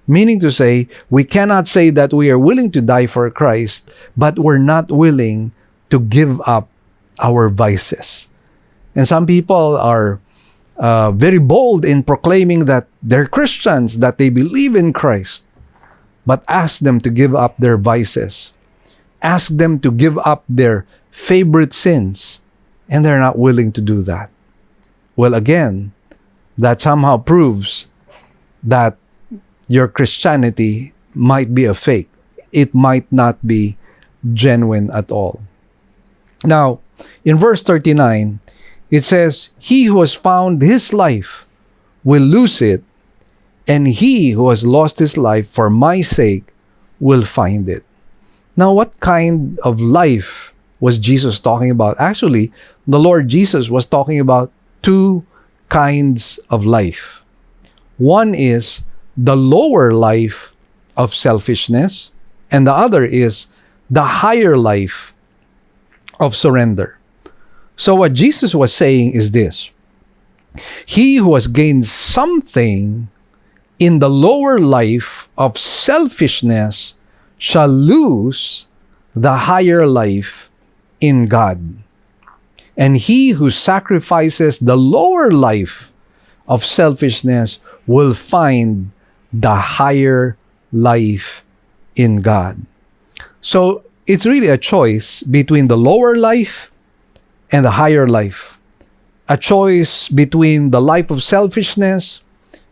Meaning to say, we cannot say that we are willing to die for Christ, but we're not willing to give up our vices. And some people are very bold in proclaiming that they're Christians, that they believe in Christ. But ask them to give up their vices. Ask them to give up their favorite sins. And they're not willing to do that. Well, again, that somehow proves that your Christianity might be a fake. It might not be genuine at all. Now, in verse 39, it says, "He who has found his life will lose it, and he who has lost his life for my sake will find it." Now, what kind of life was Jesus talking about? Actually, the Lord Jesus was talking about two kinds of life. One is the lower life of selfishness, and the other is the higher life of surrender. So what Jesus was saying is this: he who has gained something in the lower life of selfishness shall lose the higher life in God. And he who sacrifices the lower life of selfishness will find the higher life in God. So it's really a choice between the lower life and the higher life. A choice between the life of selfishness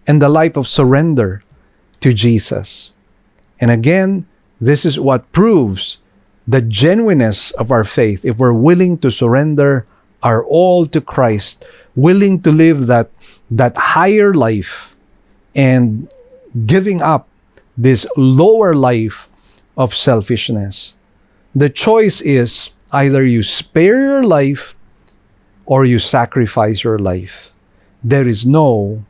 and the life of surrender to Jesus. And again, this is what proves the genuineness of our faith. If we're willing to surrender our all to Christ, willing to live that higher life and giving up this lower life of selfishness. The choice is either you spare your life or you sacrifice your life. There is no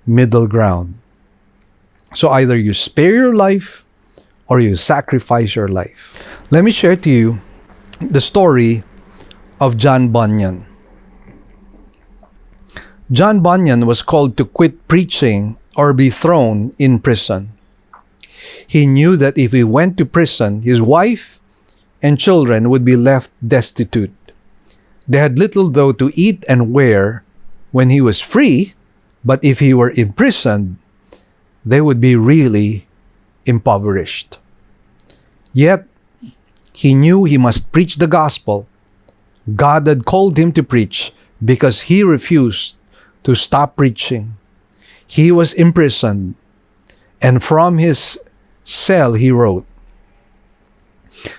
middle ground. So either you spare your life or you sacrifice your life. Let me share to you the story of John Bunyan. John Bunyan was called to quit preaching or be thrown in prison. He knew that if he went to prison, his wife and children would be left destitute. They had little, though, to eat and wear when he was free, but if he were imprisoned, they would be really impoverished. Yet, he knew he must preach the gospel. God had called him to preach because he refused to stop preaching. He was imprisoned, and from his cell he wrote,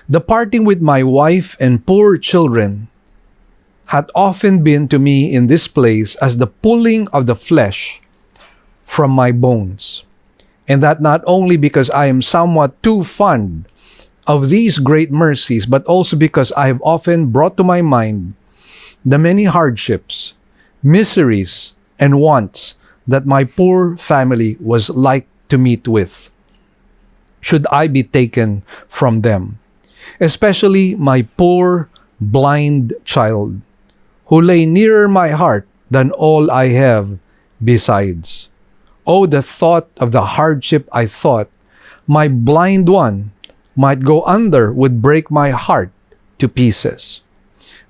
"The parting with my wife and poor children had often been to me in this place as the pulling of the flesh from my bones, and that not only because I am somewhat too fond of these great mercies, but also because I have often brought to my mind the many hardships, miseries, and wants that my poor family was like to meet with, should I be taken from them, especially my poor blind child, who lay nearer my heart than all I have besides. Oh, the thought of the hardship I thought my blind one might go under would break my heart to pieces.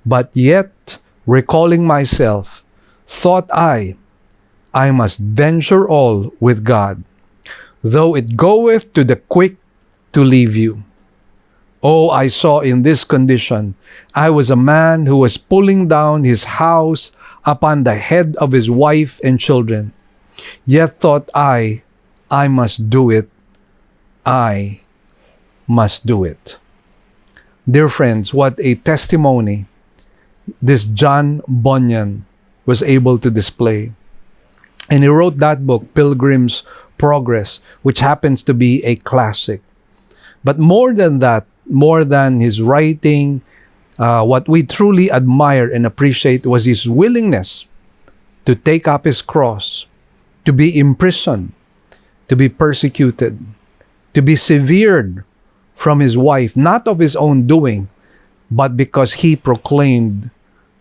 But yet, recalling myself, thought I must venture all with God, though it goeth to the quick to leave you. Oh, I saw in this condition, I was a man who was pulling down his house upon the head of his wife and children. Yet thought I must do it. I must do it." Dear friends, what a testimony this John Bunyan was able to display. And he wrote that book, Pilgrim's Progress, which happens to be a classic. But more than that, more than his writing, what we truly admire and appreciate was his willingness to take up his cross, to be imprisoned, to be persecuted, to be severed from his wife, not of his own doing, but because he proclaimed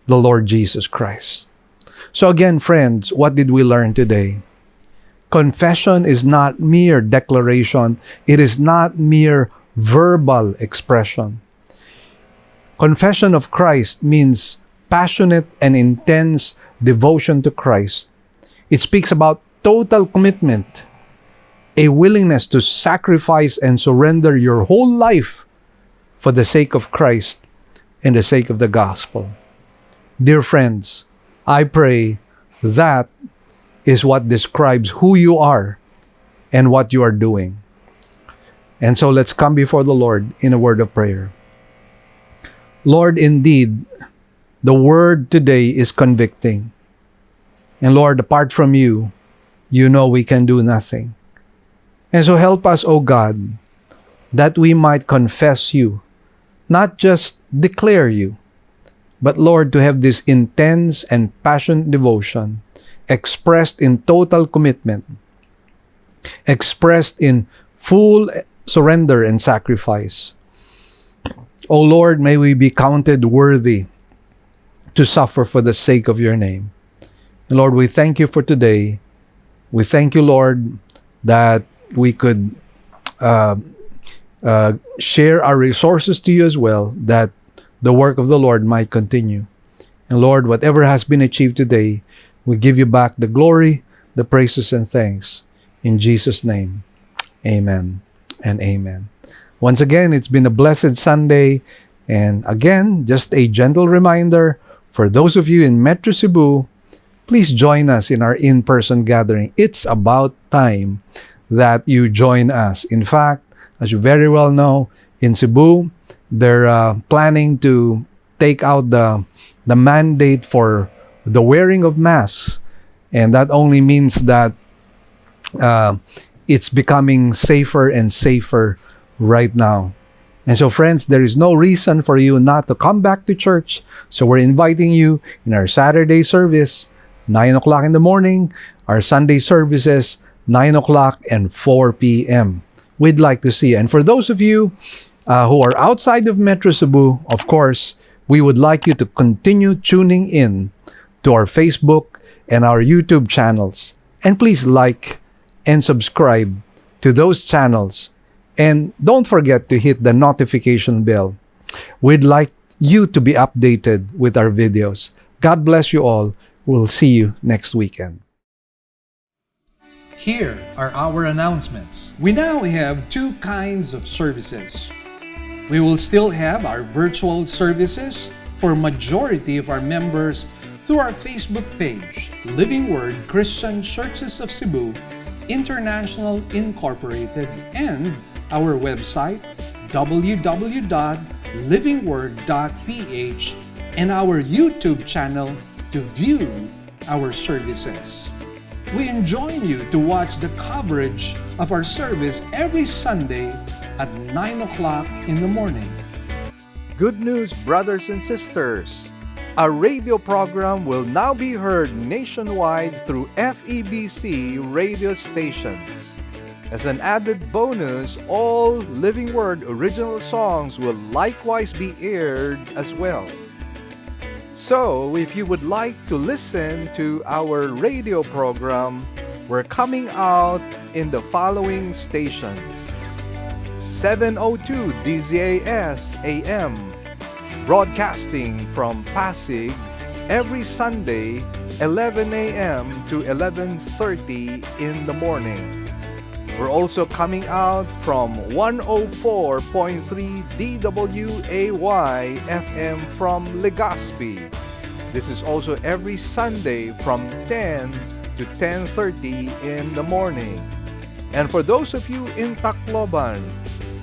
the Lord Jesus Christ. So again, friends, what did we learn today? Confession is not mere declaration. It is not mere verbal expression. Confession of Christ means passionate and intense devotion to Christ. It speaks about total commitment, a willingness to sacrifice and surrender your whole life for the sake of Christ and the sake of the gospel. Dear friends, I pray that is what describes who you are and what you are doing. And so let's come before the Lord in a word of prayer. Lord, indeed, the word today is convicting. And Lord, apart from you, you know we can do nothing. And so help us, O God, that we might confess you not just declare you, but Lord, to have this intense and passionate devotion expressed in total commitment, expressed in full surrender and sacrifice. O Lord, may we be counted worthy to suffer for the sake of your name. And Lord, we thank you for today. We thank you, Lord, that we could share our resources to you as well, that the work of the Lord might continue. And Lord, whatever has been achieved today, we give you back the glory, the praises, and thanks. In Jesus' name, amen and amen. Once again, it's been a blessed Sunday. And again, just a gentle reminder, for those of you in Metro Cebu, please join us in our in-person gathering. It's about time that you join us. In fact, as you very well know, in Cebu, they're planning to take out the mandate for the wearing of masks. And that only means that it's becoming safer and safer right now. And so, friends, there is no reason for you not to come back to church. So we're inviting you in our Saturday service, 9 o'clock in the morning, our Sunday services, 9 o'clock and 4 p.m. We'd like to see you. And for those of you who are outside of Metro Cebu, of course, we would like you to continue tuning in to our Facebook and our YouTube channels. And please like and subscribe to those channels. And don't forget to hit the notification bell. We'd like you to be updated with our videos. God bless you all. We'll see you next weekend. Here are our announcements. We now have two kinds of services. We will still have our virtual services for majority of our members through our Facebook page, Living Word Christian Churches of Cebu, International Incorporated, and our website, www.livingword.ph, and our YouTube channel to view our services. We enjoin you to watch the coverage of our service every Sunday at 9 o'clock in the morning. Good news, brothers and sisters! Our radio program will now be heard nationwide through FEBC radio stations. As an added bonus, all Living Word original songs will likewise be aired as well. So, if you would like to listen to our radio program, we're coming out in the following stations: 702 DZAS AM, broadcasting from Pasig every Sunday, 11 a.m. to 11:30 in the morning. We're also coming out from 104.3 DWAY FM from Legazpi. This is also every Sunday from 10 to 10:30 in the morning. And for those of you in Tacloban,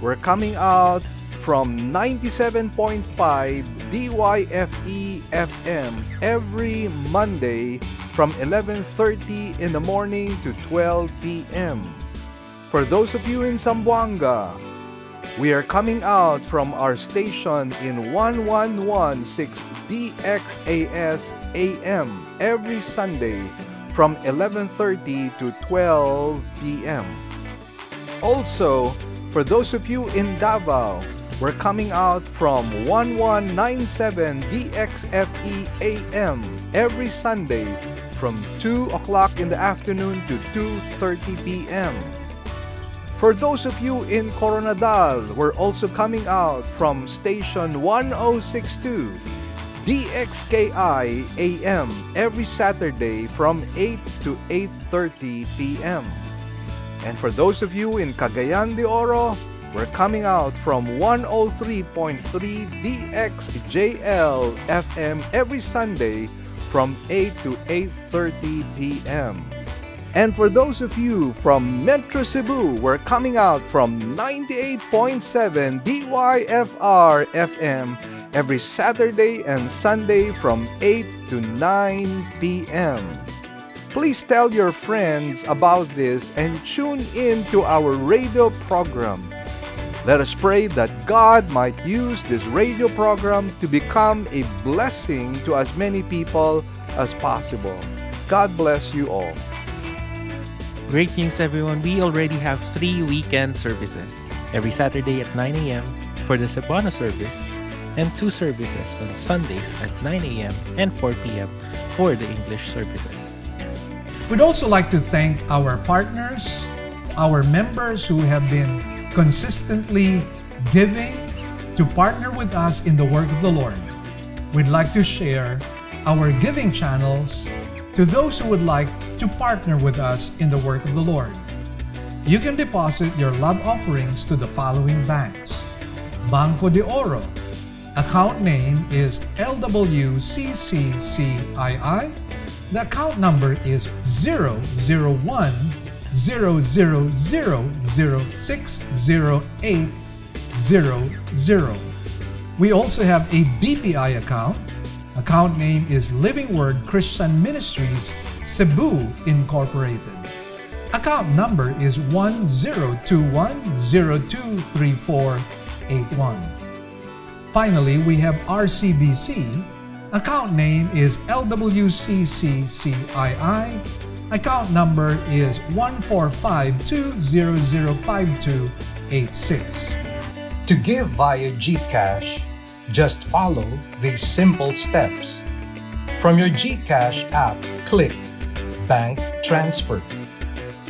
we're coming out from 97.5 DYFE FM every Monday from 11:30 in the morning to 12 p.m. For those of you in Zamboanga, we are coming out from our station in 1116 DXAS AM every Sunday from 11:30 to 12 p.m. Also, for those of you in Davao, we're coming out from 1197 DXFE AM every Sunday from 2 o'clock in the afternoon to 2:30 p.m. For those of you in Coronadal, we're also coming out from station 1062 DXKI AM every Saturday from 8 to 8:30 p.m. And for those of you in Cagayan de Oro, we're coming out from 103.3 DXJL FM every Sunday from 8 to 8:30 p.m. And for those of you from Metro Cebu, we're coming out from 98.7 DYFR FM every Saturday and Sunday from 8 to 9 p.m. Please tell your friends about this and tune in to our radio program. Let us pray that God might use this radio program to become a blessing to as many people as possible. God bless you all. Great news, everyone. We already have 3 weekend services. Every Saturday at 9 a.m. for the Cebuano service, and 2 services on Sundays at 9 a.m. and 4 p.m. for the English services. We'd also like to thank our partners, our members who have been consistently giving to partner with us in the work of the Lord. We'd like to share our giving channels to those who would like to partner with us in the work of the Lord. You can deposit your love offerings to the following banks. Banco de Oro. Account name is LWCCCII. The account number is 001-000-60800. We also have a BPI account. Account name is Living Word Christian Ministries, Cebu Incorporated. Account number is 1021023481. Finally, we have RCBC. Account name is LWCCCII. Account number is 14520052886. To give via GCash, just follow these simple steps. From your GCash app, click Bank Transfer.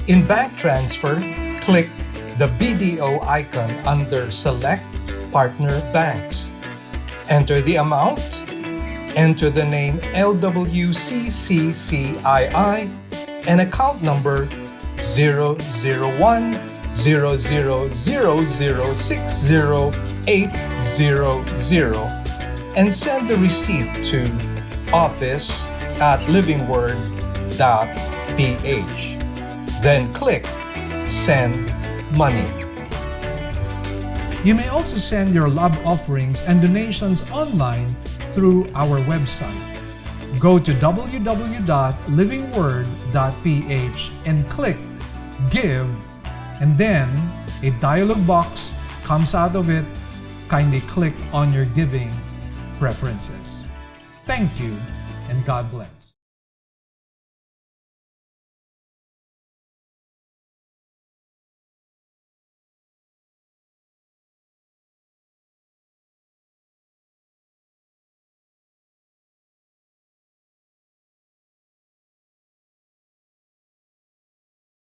In Bank Transfer, click the BDO icon under Select Partner Banks. Enter the amount. Enter the name LWCCCII and account number 001-000-60800 and send the receipt to office@livingword.ph. Then click Send Money. You may also send your love offerings and donations online through our website. Go to www.livingword.ph and click Give, and then a dialog box comes out of it. Kindly click on your giving preferences. Thank you, and God bless.